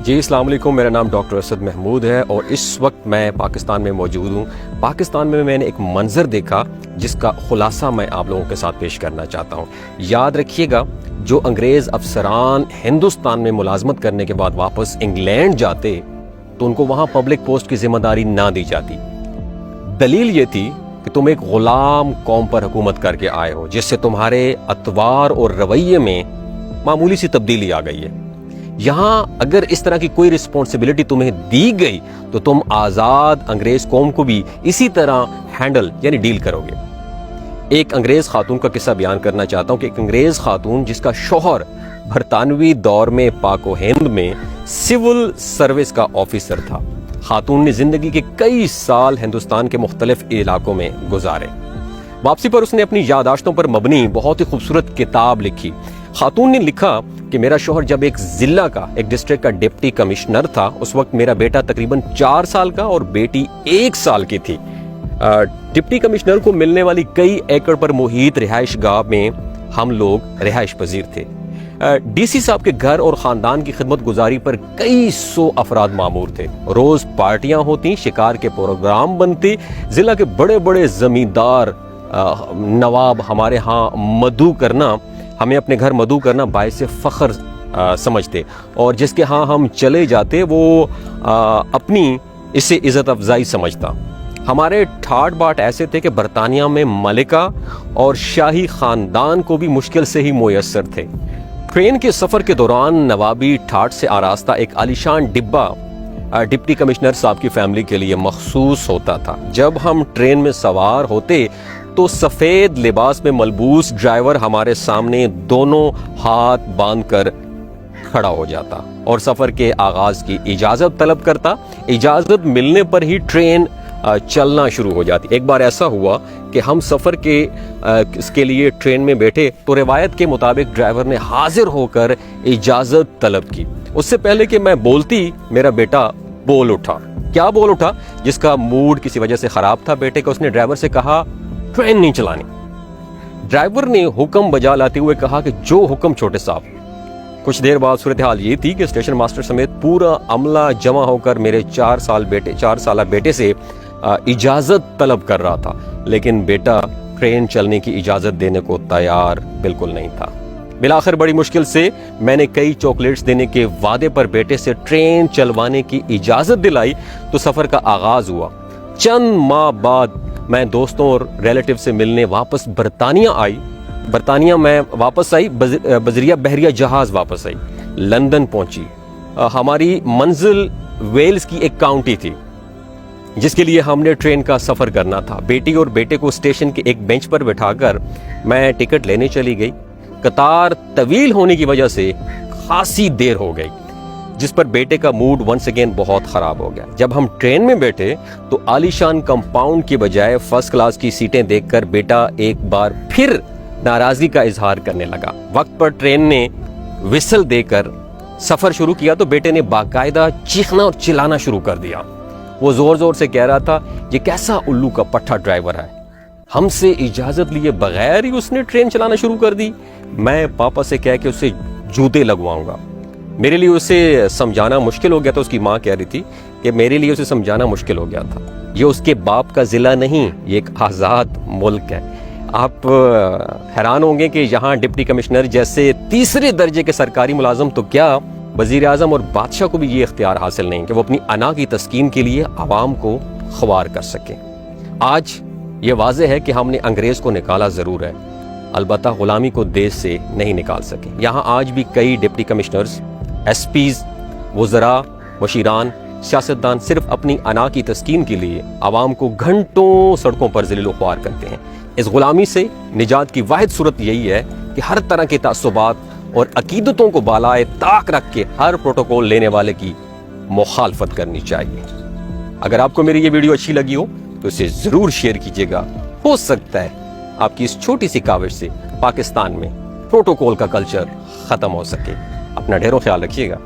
جی السلام علیکم، میرا نام ڈاکٹر اسد محمود ہے اور اس وقت میں پاکستان میں موجود ہوں۔ پاکستان میں نے ایک منظر دیکھا جس کا خلاصہ میں آپ لوگوں کے ساتھ پیش کرنا چاہتا ہوں۔ یاد رکھیے گا، جو انگریز افسران ہندوستان میں ملازمت کرنے کے بعد واپس انگلینڈ جاتے تو ان کو وہاں پبلک پوسٹ کی ذمہ داری نہ دی جاتی۔ دلیل یہ تھی کہ تم ایک غلام قوم پر حکومت کر کے آئے ہو، جس سے تمہارے اطوار اور رویے میں معمولی سی تبدیلی آ گئی ہے۔ یہاں اگر اس طرح کی کوئی رسپانسبلٹی تمہیں دی گئی تو تم آزاد انگریز قوم کو بھی اسی طرح ہینڈل یعنی ڈیل کرو گے۔ ایک انگریز خاتون کا قصہ بیان کرنا چاہتا ہوں کہ ایک انگریز خاتون جس کا شوہر برطانوی دور میں پاک و ہند میں سول سروس کا آفیسر تھا۔ خاتون نے زندگی کے کئی سال ہندوستان کے مختلف علاقوں میں گزارے۔ واپسی پر اس نے اپنی یادداشتوں پر مبنی بہت ہی خوبصورت کتاب لکھی۔ خاتون نے لکھا کہ میرا شوہر جب ایک ضلع کا ایک ڈسٹرکٹ کا ڈپٹی کمشنر تھا، اس وقت میرا بیٹا تقریباً 4 سال کا اور بیٹی 1 سال کی تھی۔ ڈپٹی کمشنر کو ملنے والی کئی ایکڑ پر محیط رہائش گاہ میں ہم لوگ رہائش پذیر تھے۔ ڈی سی صاحب کے گھر اور خاندان کی خدمت گزاری پر کئی 100 افراد مامور تھے۔ روز پارٹیاں ہوتی، شکار کے پروگرام بنتے، ضلع کے بڑے بڑے زمیندار نواب ہمارے ہاں ہمیں اپنے گھر مدعو کرنا باعث فخر سمجھتے، اور جس کے ہاں ہم چلے جاتے وہ اپنی اسے عزت افزائی سمجھتا۔ ہمارے ٹھاٹ باٹ ایسے تھے کہ برطانیہ میں ملکہ اور شاہی خاندان کو بھی مشکل سے ہی میسر تھے۔ ٹرین کے سفر کے دوران نوابی ٹھاٹ سے آراستہ ایک عالیشان ڈبہ ڈپٹی کمشنر صاحب کی فیملی کے لیے مخصوص ہوتا تھا۔ جب ہم ٹرین میں سوار ہوتے تو سفید لباس میں ملبوس ڈرائیور ہمارے سامنے دونوں ہاتھ باندھ کر کھڑا ہو جاتا اور سفر کے آغاز کی اجازت طلب کرتا۔ اجازت ملنے پر ہی ٹرین چلنا شروع ہو جاتی۔ ایک بار ایسا ہوا کہ ہم سفر اس کے لیے ٹرین میں بیٹھے تو روایت کے مطابق ڈرائیور نے حاضر ہو کر اجازت طلب کی۔ اس سے پہلے کہ میں بولتی میرا بیٹا بول اٹھا۔ کیا بول اٹھا؟ جس کا موڈ کسی وجہ سے خراب تھا بیٹے کا، اس نے ڈرائیور سے کہا ٹرین نہیں چلانی۔ ڈرائیور نے حکم بجا لاتے ہوئے کہا کہ جو حکم چھوٹے صاحب۔ کچھ دیر بعد صورتحال یہ تھی کہ اسٹیشن ماسٹر سمیت پورا عملہ جمع ہو کر میرے 4 سالہ بیٹے سے اجازت طلب کر رہا تھا، لیکن بیٹا ٹرین چلنے کی اجازت دینے کو تیار بالکل نہیں تھا۔ بالآخر بڑی مشکل سے میں نے کئی چاکلیٹس دینے کے وعدے پر بیٹے سے ٹرین چلوانے کی اجازت دلائی تو سفر کا آغاز ہوا۔ چند ماہ بعد میں دوستوں اور ریلیٹیو سے ملنے واپس برطانیہ میں واپس آئی، بذریعہ بحریہ جہاز واپس آئی، لندن پہنچی۔ ہماری منزل ویلز کی ایک کاؤنٹی تھی جس کے لیے ہم نے ٹرین کا سفر کرنا تھا۔ بیٹی اور بیٹے کو اسٹیشن کے ایک بینچ پر بٹھا کر میں ٹکٹ لینے چلی گئی۔ قطار طویل ہونے کی وجہ سے خاصی دیر ہو گئی، جس پر بیٹے کا موڈ ونس اگین بہت خراب ہو گیا۔ جب ہم ٹرین میں بیٹھے تو عالیشان کمپاؤنڈ کی بجائے فرسٹ کلاس کی سیٹیں دیکھ کر بیٹا ایک بار پھر ناراضگی کا اظہار کرنے لگا۔ وقت پر ٹرین نے وسل دے کر سفر شروع کیا تو بیٹے نے باقاعدہ چیخنا اور چلانا شروع کر دیا۔ وہ زور زور سے کہہ رہا تھا یہ کیسا الو کا پٹھا ڈرائیور ہے، ہم سے اجازت لیے بغیر ہی اس نے ٹرین چلانا شروع کر دی۔ میں پاپا سے کہہ کے اسے جوتے لگواؤں گا۔ میرے لیے اسے سمجھانا مشکل ہو گیا تھا۔ اس کی ماں کہہ رہی تھی کہ میرے لیے اسے سمجھانا مشکل ہو گیا تھا، یہ اس کے باپ کا ضلع نہیں، یہ ایک آزاد ملک ہے۔ آپ حیران ہوں گے کہ یہاں ڈپٹی کمشنر جیسے 3 درجے کے سرکاری ملازم تو کیا، وزیر اعظم اور بادشاہ کو بھی یہ اختیار حاصل نہیں کہ وہ اپنی انا کی تسکین کے لیے عوام کو خوار کر سکیں۔ آج یہ واضح ہے کہ ہم نے انگریز کو نکالا ضرور ہے، البتہ غلامی کو دیش سے نہیں نکال سکے۔ یہاں آج بھی کئی ڈپٹی کمشنرز، ایس پیز، وزراء، مشیران، سیاستدان صرف اپنی انا کی تسکین کے لیے عوام کو گھنٹوں سڑکوں پر ذلیل و خوار کرتے ہیں۔ اس غلامی سے نجات کی واحد صورت یہی ہے کہ ہر طرح کے تعصبات اور عقیدتوں کو بالائے طاق رکھ کے ہر پروٹوکول لینے والے کی مخالفت کرنی چاہیے۔ اگر آپ کو میری یہ ویڈیو اچھی لگی ہو تو اسے ضرور شیئر کیجیے گا۔ ہو سکتا ہے آپ کی اس چھوٹی سی کاوش سے پاکستان میں پروٹوکول کا کلچر ختم ہو سکے۔ اپنا ڈھیروں خیال رکھیے گا۔